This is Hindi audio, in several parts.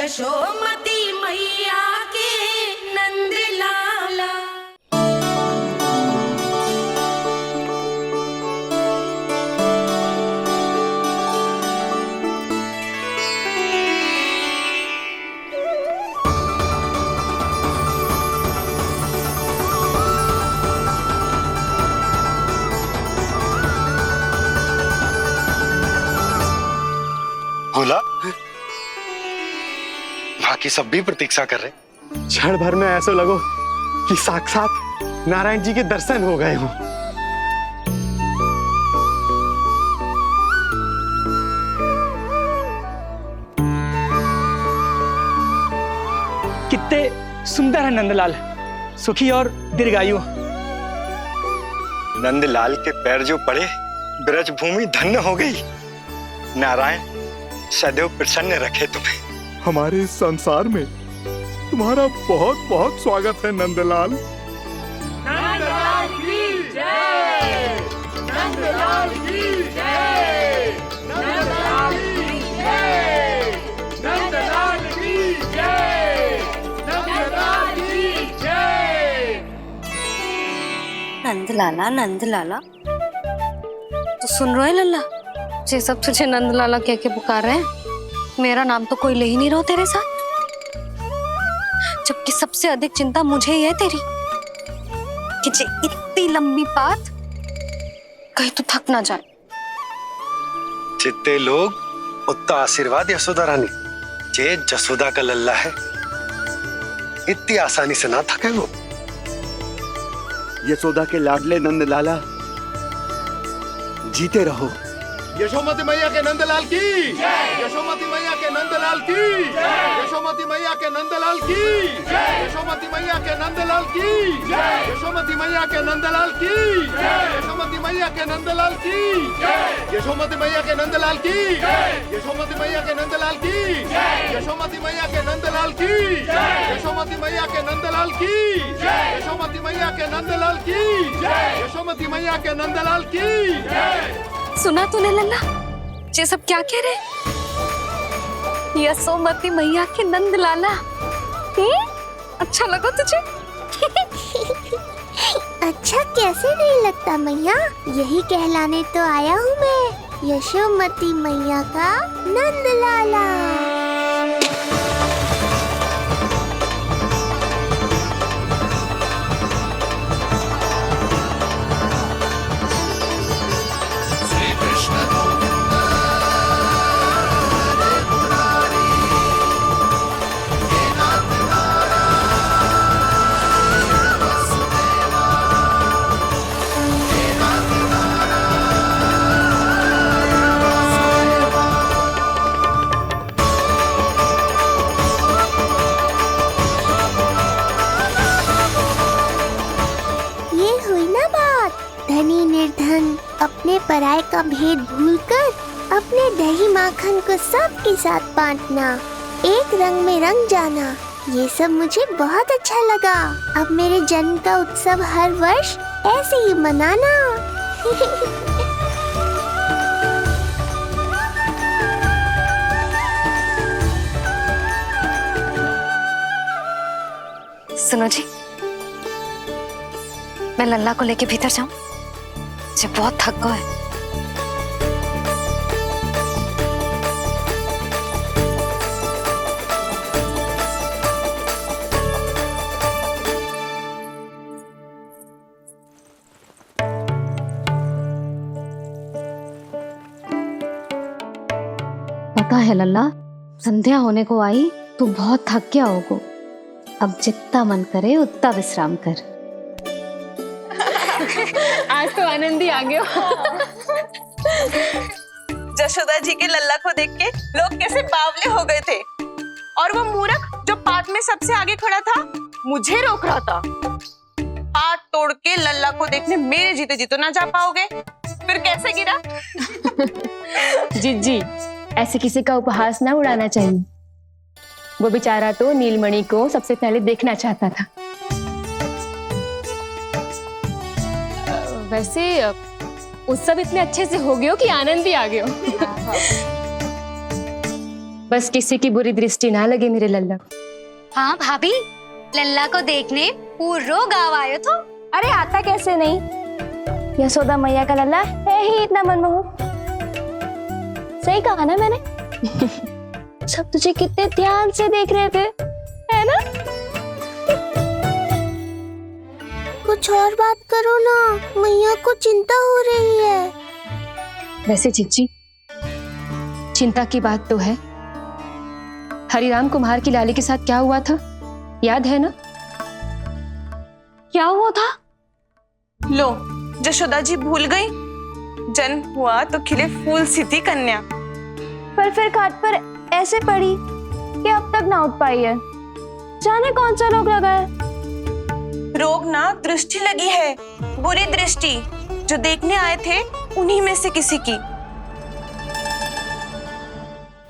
यशोमती मैया के नंद लाला। भोला, बाकी सब भी प्रतीक्षा कर रहे। क्षण भर में ऐसा लगो कि साक्षात नारायण जी के दर्शन हो गए हो। कितने सुंदर है नंदलाल, सुखी और दीर्घायु। नंदलाल के पैर जो पड़े, ब्रज भूमि धन्य हो गई। नारायण सदैव प्रसन्न रखे तुम्हें। हमारे इस संसार में तुम्हारा बहुत बहुत स्वागत है नंदलाल। नंदलाल की जय, नंदलाल की जय, नंदलाल की जय, नंदलाल की जय, नंदलाल की जय। नंदलाला नंदलाला, तो सुन रहे लल्ला, ये सब तुझे नंदलाला कह के पुकार रहे हैं। मेरा नाम तो कोई ले ही नहीं रहा तेरे साथ, जबकि सबसे अधिक चिंता मुझे ही है तेरी कि जे इतनी लंबी बात कहीं तो थक ना जाए। जितने लोग उतना आशीर्वाद यशोदा रानी। जे जसोदा का लल्ला है, इतनी आसानी से ना थके वो। यशोदा के लाडले नंदलाला, जीते रहो। यशोमती मैया के नंदलाल की जय, यशोमती मैया के नंदलाल की जय, यशोमती मैया के नंदलाल की जय, यशोमती मैया के नंदलाल की जय, यशोमती मैया के नंदलाल की जय, यशोमती मैया के नंदलाल की जय, यशोमती मैया के नंदलाल की जय, यशोमती मैया के नंदलाल की जय, यशोमती मैया के नंदलाल की जय, यशोमती मैया के नंदलाल की जय, यशोमती मैया के नंदलाल की जय, यशोमती मैया के नंदलाल की जय। सुना तूने लल्ला, ये सब क्या कह रहे? यशोमती मैया के नंदलाला, अच्छा लगा तुझे? अच्छा कैसे नहीं लगता मैया, यही कहलाने तो आया हूँ मैं, यशोमती मैया का नंदलाला। धनी निर्धन अपने पराये का भेद भूलकर अपने दही माखन को सबके साथ बांटना, एक रंग में रंग जाना, ये सब मुझे बहुत अच्छा लगा। अब मेरे जन्म का उत्सव हर वर्ष ऐसे ही मनाना। सुनो जी, मैं लल्ला को लेके भीतर जाऊं? मुझे बहुत थक गया है। पता है लल्ला, संध्या होने को आई तो बहुत थक गया होगो। अब जितना मन करे उतना विश्राम कर। आज तो आनंदी आ गया। जशोदा जी के लल्ला को देख के लोग कैसे बावले हो गए थे, और वो मूर्ख जो पात में सबसे आगे खड़ा था मुझे रोक रहा था। हाथ तोड़ के लल्ला को देखने मेरे जीते जी तो ना जा पाओगे, फिर कैसे गिरा? जिज्जी, ऐसे किसी का उपहास ना उड़ाना चाहिए। वो बेचारा तो नीलमणि को सबसे पहले देखना चाहता था। वैसे उत्सव इतने अच्छे से हो गया कि आनंद भी आ गया। बस किसी की बुरी दृष्टि ना लगे मेरे लल्ला को। हाँ भाभी, लल्ला को देखने पूरो गांव आयो तो। अरे आता कैसे नहीं, यशोदा मैया का लल्ला है ही इतना मनमोहक। सही कहा ना मैंने? सब तुझे कितने ध्यान से देख रहे थे, है ना? कुछ और बात करो ना, मैया को चिंता हो रही है। वैसे जीजी, चिंता की बात तो है। हरिराम कुम्हार की लाली के साथ क्या हुआ था, याद है ना? क्या हुआ था? लो, जशोदा जी भूल गई। जन्म हुआ तो खिले फूल सी थी कन्या, पर फिर खाट पर ऐसे पड़ी कि अब तक ना उठ पाई है। जाने कौन सा रोग लगा है। रोग ना दृष्टि लगी है, बुरी दृष्टि, जो देखने आए थे उन्हीं में से किसी की।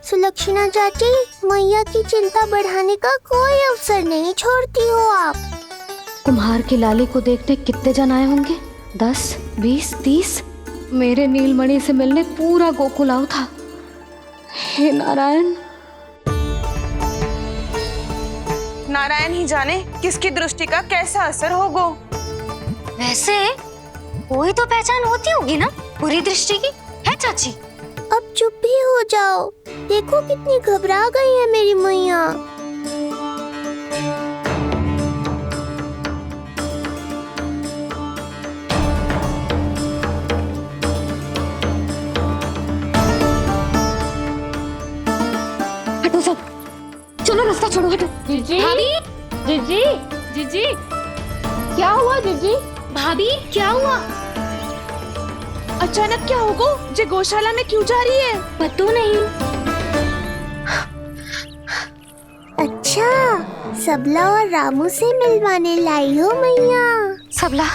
सुलक्षणा चाची, मैया की चिंता बढ़ाने का कोई अवसर नहीं छोड़ती हो आप। कुम्हार की लाली को देखने कितने जन आए होंगे? 10, 20, 30। मेरे नीलमणि से मिलने पूरा गोकुल आओ था। हे नारायण। नारायण ही जाने किसकी दृष्टि का कैसा असर होगा। वैसे कोई तो पहचान होती होगी ना बुरी दृष्टि की, है चाची? अब चुप भी हो जाओ, देखो कितनी घबरा गई है मेरी मैया। हटो सब, चलो रास्ता छोड़ो, हटो। जीजी, भाभी, जीजी, जीजी, क्या हुआ जीजी? भाभी क्या हुआ? अचानक क्या होगा? जे गौशाला में क्यों जा रही है? पता नहीं। अच्छा, सबला और रामू से मिलवाने लाई हो मैया। सबला,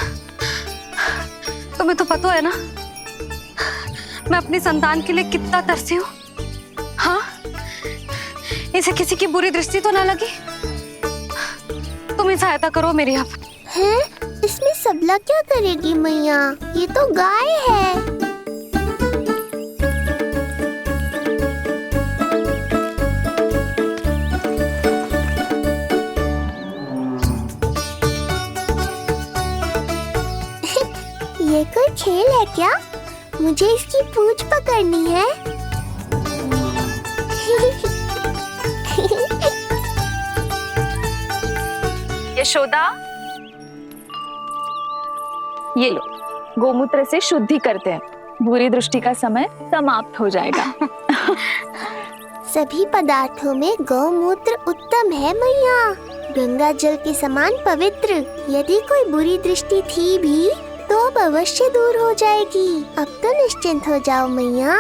तुम्हें तो पता है ना मैं अपनी संतान के लिए कितना तरसी हूँ। हाँ, इसे किसी की बुरी दृष्टि तो ना लगी? तुम ही सहायता करो मेरी। अब हैं? इसमें सबला क्या करेगी मैया, ये तो गाय है। ये कोई खेल है क्या? मुझे इसकी पूंछ पकड़नी है। यशोदा, ये लो, गोमूत्र से शुद्धि करते हैं, बुरी दृष्टि का समय समाप्त हो जाएगा। सभी पदार्थों में गौमूत्र उत्तम है मैया, गंगा जल के समान पवित्र। यदि कोई बुरी दृष्टि थी भी तो अब अवश्य दूर हो जाएगी। अब तो निश्चिंत हो जाओ मैया।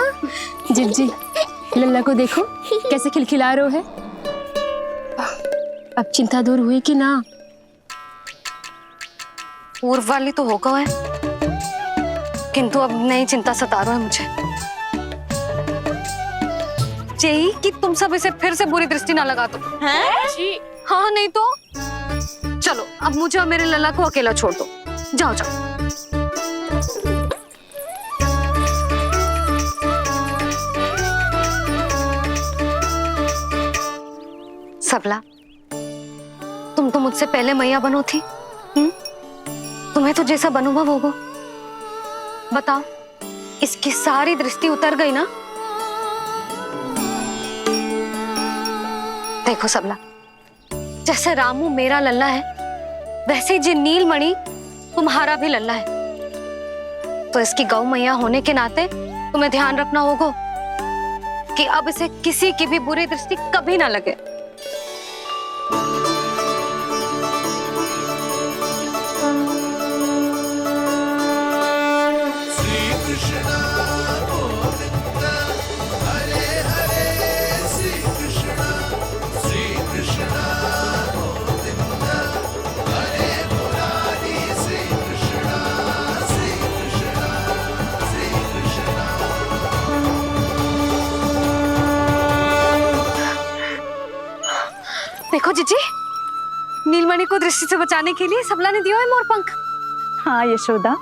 जी, लल्ला को देखो कैसे खिलखिला रहे है। अब चिंता दूर हुई कि ना? पूर्व वाली तो होगा है, किंतु अब नई चिंता सता रहा है मुझे। यही कि तुम सब इसे फिर से बुरी दृष्टि ना लगा दो। हैं? हाँ, नहीं तो चलो अब मुझे और मेरे लल्ला को अकेला छोड़ दो। जाओ जाओ। सबला, तुम तो मुझसे पहले मैया बनो थी। तुम्हें तो जैसा अनुभव होगा। बताओ, इसकी सारी दृष्टि उतर गई ना? देखो सबला, जैसे रामू मेरा लल्ला है, वैसे ही नीलमणि तुम्हारा भी लल्ला है। तो इसकी गौ मैया होने के नाते तुम्हें ध्यान रखना होगा कि अब इसे किसी की भी बुरी दृष्टि कभी ना लगे। देखो जीजी, नीलमणि को दृष्टि से बचाने के लिए सबला ने दिया है मोरपंख। हाँ यशोदा,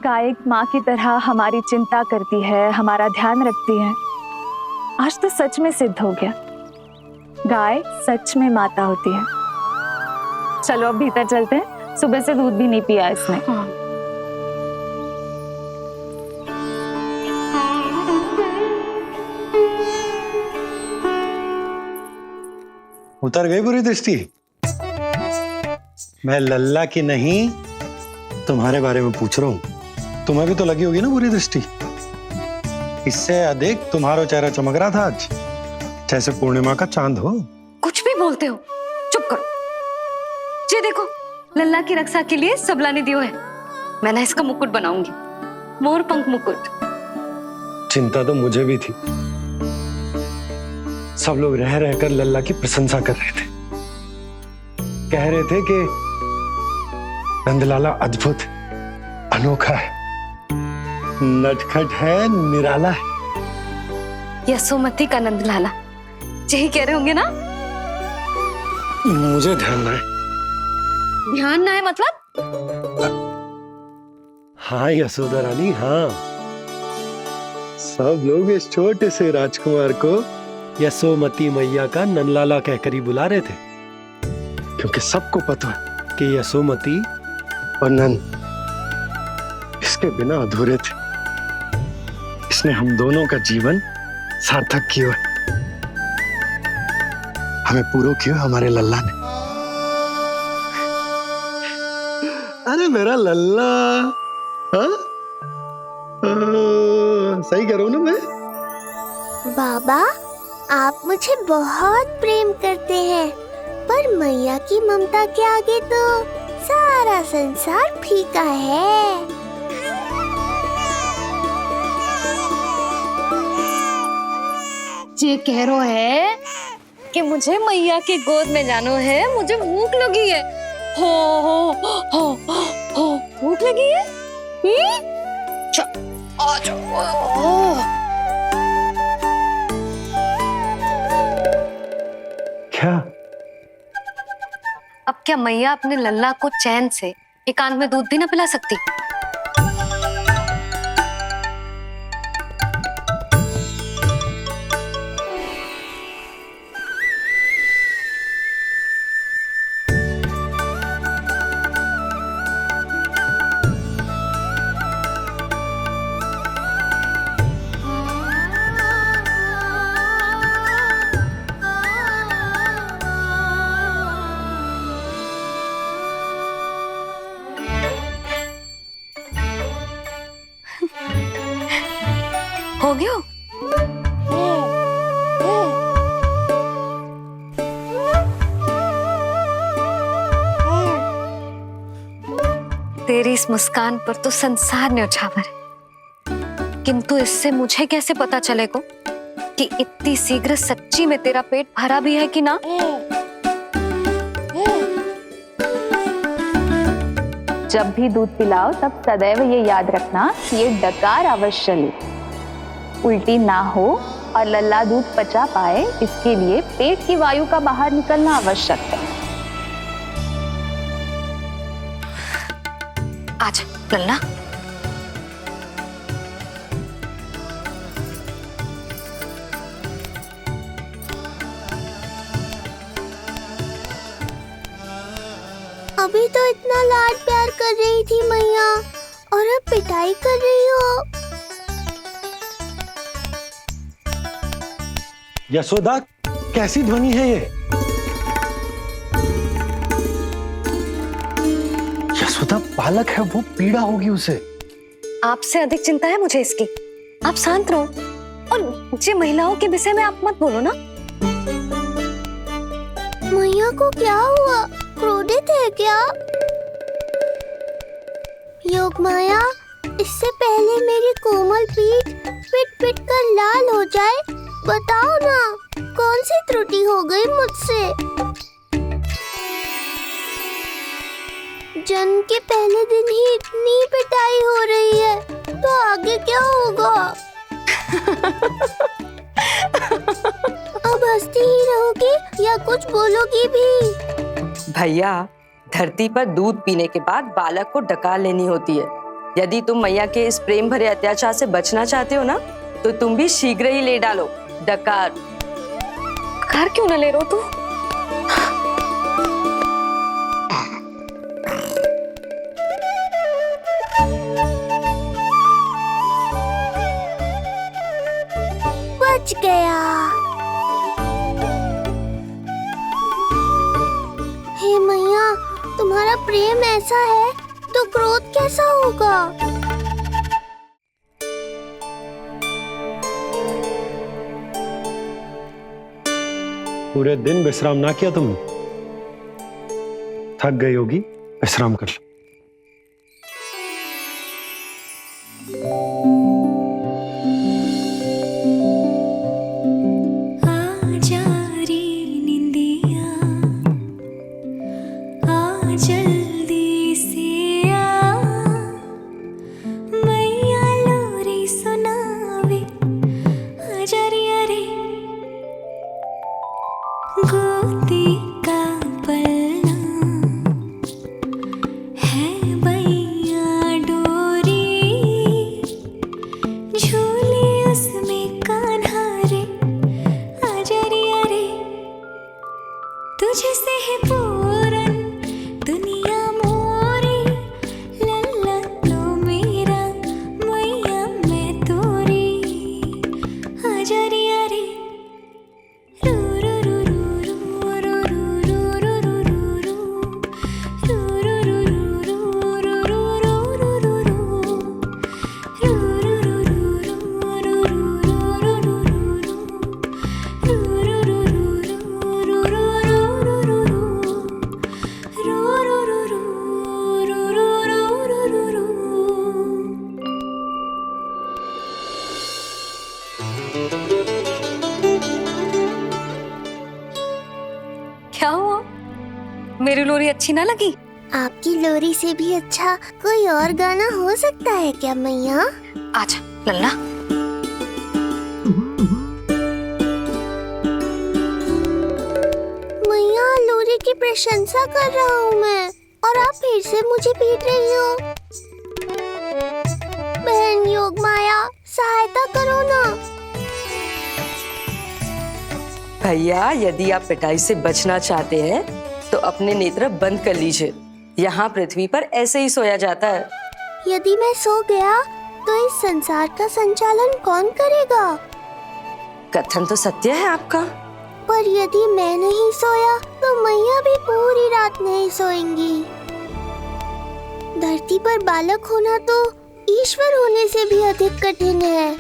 गाय माँ की तरह हमारी चिंता करती है, हमारा ध्यान रखती है। आज तो सच में सिद्ध हो गया, गाय सच में माता होती है। चलो अब भीतर चलते हैं, सुबह से दूध भी नहीं पिया इसने। उतर गई बुरी दृष्टि? मैं लल्ला की नहीं तुम्हारे बारे में पूछ रहा हूं। तुम्हें भी तो लगी होगी ना बुरी दृष्टि। इससे अधिक तुम्हारा चेहरा चमक रहा था आज, जैसे पूर्णिमा का चांद हो। कुछ भी बोलते हो, चुप करो। ये देखो, लल्ला की रक्षा के लिए सबला ने दियो है। मैं ना इसका मुकुट बनाऊंगी, मोर पंख मुकुट। चिंता तो मुझे भी थी। सब लोग रह रहकर लल्ला की प्रशंसा कर रहे थे, कह रहे थे कि नंदलाला अद्भुत, अनोखा है, नटखट है, निराला है। यशोमती का नंदलाला, यही कह रहे होंगे ना? मुझे ध्यान ना है। ध्यान ना है मतलब? हाँ यशोदा रानी, हाँ। सब लोग इस छोटे से राजकुमार को यशोमती मैया का नंदलाला कहकर ही बुला रहे थे, क्योंकि सबको पता है कि यशोमती और नंद इसके बिना अधूरे थे। इसने हम दोनों का जीवन सार्थक किया है। हमें पूरा किया हमारे लल्ला ने। अरे मेरा लल्ला, हाँ? सही कह रहा हूं ना मैं? बाबा, आप मुझे बहुत प्रेम करते हैं, पर मैया की ममता के आगे तो सारा संसार फीका है। ये कह रो है कि मुझे मैया की गोद में जानो है, मुझे भूख लगी है। हो भूख लगी है? आ जाओ। क्या? अब क्या मैया अपने लल्ला को चैन से एकांत में दूध भी ना पिला सकती? हो गया? तेरी इस मुस्कान पर तो संसार न्यौछावर है, किंतु इससे मुझे कैसे पता चलेगा कि इतनी शीघ्र सच्ची में तेरा पेट भरा भी है कि ना? जब भी दूध पिलाओ तब सदैव ये याद रखना कि ये डकार अवश्य ले, उल्टी ना हो और लल्ला दूध पचा पाए, इसके लिए पेट की वायु का बाहर निकलना आवश्यक है। आज लल्ला, अभी तो इतना लाड प्यार कर रही थी मैया, और अब पिटाई कर रही हो। यशोदा, कैसी ध्वनि है ये? यशोदा बालक है, वो पीड़ा होगी उसे। आपसे अधिक चिंता है मुझे इसकी। आप शांत रहो, और ये महिलाओं के विषय में आप मत बोलो ना। मैया को क्या हुआ? क्रोधित है क्या? योग माया, इससे पहले मेरी कोमल पीठ पिट पिट कर लाल हो जाए, बताओ ना कौन सी त्रुटि हो गई मुझसे? जन्म के पहले दिन ही इतनी पिटाई हो रही है, तो आगे क्या होगा? अब हंसती ही रहोगी या कुछ बोलोगी भी? भैया, धरती पर दूध पीने के बाद बालक को डकार लेनी होती है। यदि तुम मैया के इस प्रेम भरे अत्याचार से बचना चाहते हो ना, तो तुम भी शीघ्र ही ले डालो, डकार। घर क्यों ना ले रो तू? बच गया। हे मैया, तुम्हारा प्रेम ऐसा है तो क्रोध कैसा होगा? पूरे दिन विश्राम ना किया तुमने? थक गई होगी, विश्राम कर लो। क्या हुआ? मेरी लोरी अच्छी ना लगी? आपकी लोरी से भी अच्छा कोई और गाना हो सकता है क्या मैया? आजा लल्ला। मैया, लोरी की प्रशंसा कर रहा हूँ मैं और आप फिर से मुझे पीट रही हो। बहन योग माया, सहायता करो ना। भैया, यदि आप पिटाई से बचना चाहते हैं तो अपने नेत्र बंद कर लीजिए। यहाँ पृथ्वी पर ऐसे ही सोया जाता है। यदि मैं सो गया तो इस संसार का संचालन कौन करेगा? कथन तो सत्य है आपका। पर यदि मैं नहीं सोया तो मैया भी पूरी रात नहीं सोएंगी। धरती पर बालक होना तो ईश्वर होने से भी अधिक कठिन है।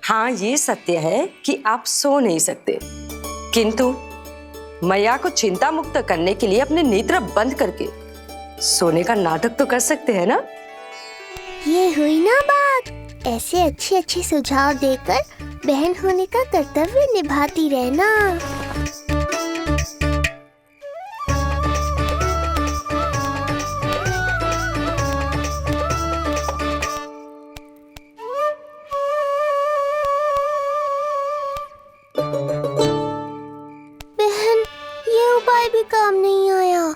हाँ, ये सत्य है कि आप सो नहीं सकते, किंतु मैया को चिंता मुक्त करने के लिए अपने नेत्र बंद करके सोने का नाटक तो कर सकते हैं ना? ये हुई ना बात। ऐसे अच्छे अच्छे सुझाव देकर बहन होने का कर्तव्य निभाती रहना। बहन, ये उपाय भी काम नहीं आया।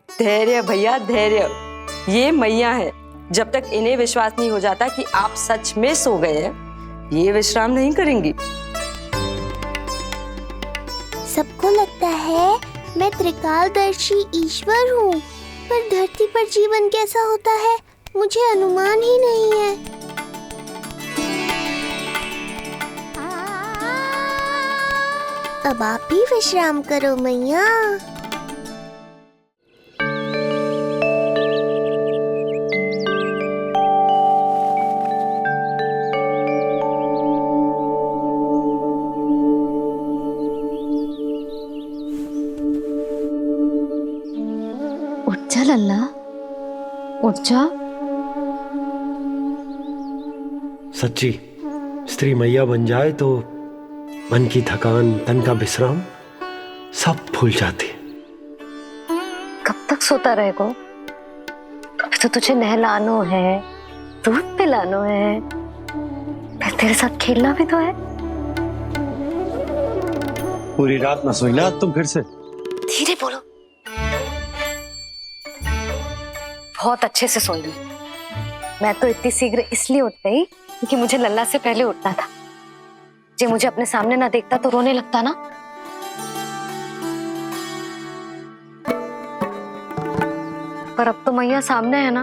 धैर्य भैया, धैर्य। ये मैया है, जब तक इन्हें विश्वास नहीं हो जाता कि आप सच में सो गए हैं, ये विश्राम नहीं करेंगी। सबको लगता है मैं त्रिकालदर्शी ईश्वर हूँ, पर धरती पर जीवन कैसा होता है मुझे अनुमान ही नहीं है। अब आप भी विश्राम करो मैया। उठ जा लल्ला, उठ जा। सच्ची स्त्री मैया बन जाए तो मन की थकान, तन का विश्राम सब भूल जाती है। कब तक सोता रहेगा? अभी तो तुझे नहलानो है, दूध पिलानो है, फिर तेरे साथ खेलना भी तो है। पूरी रात ना सोई ना तुम फिर से? धीरे बोलो। बहुत अच्छे से सोई। मैं तो इतनी शीघ्र इसलिए उठ गई क्योंकि मुझे लल्ला से पहले उठना था। जे मुझे अपने सामने ना देखता तो रोने लगता ना। पर अब तो मैया सामने है ना।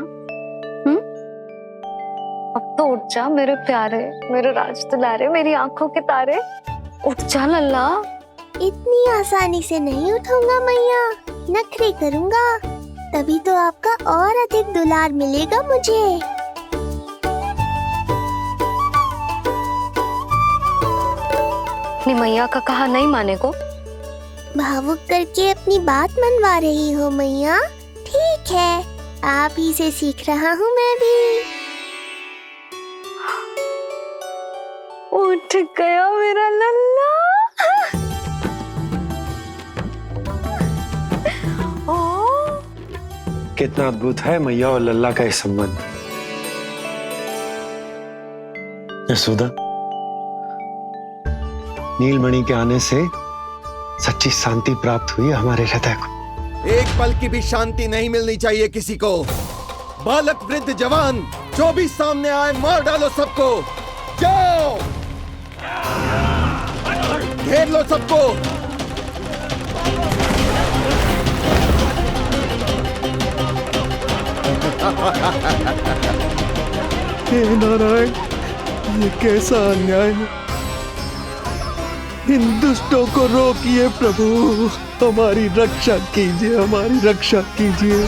अब तो उठ जा मेरे प्यारे, मेरे राज दुलारे, मेरी आंखों के तारे, उठ जा लल्ला। इतनी आसानी से नहीं उठूंगा मैया, नखरे करूंगा, तभी तो आपका और अधिक दुलार मिलेगा मुझे। अपनी मैया का कहा नहीं माने को। भावुक करके अपनी बात मनवा रही हो मैया। ठीक है, आप ही से सीख रहा हूँ मैं भी। उठ गया मेरा लल्ला। कितना अद्भुत है मैया और लल्ला का ये संबंध। यशोदा, नीलमणि के आने से सच्ची शांति प्राप्त हुई हमारे हृदय को। एक पल की भी शांति नहीं मिलनी चाहिए किसी को। बालक वृद्ध जवान जो भी सामने आए मार डालो सबको। जाओ, घेर लो सबको। हे नारायण, ये कैसा अन्याय है। इन दुष्टों को रोकिए प्रभु, हमारी रक्षा कीजिए, हमारी रक्षा कीजिए।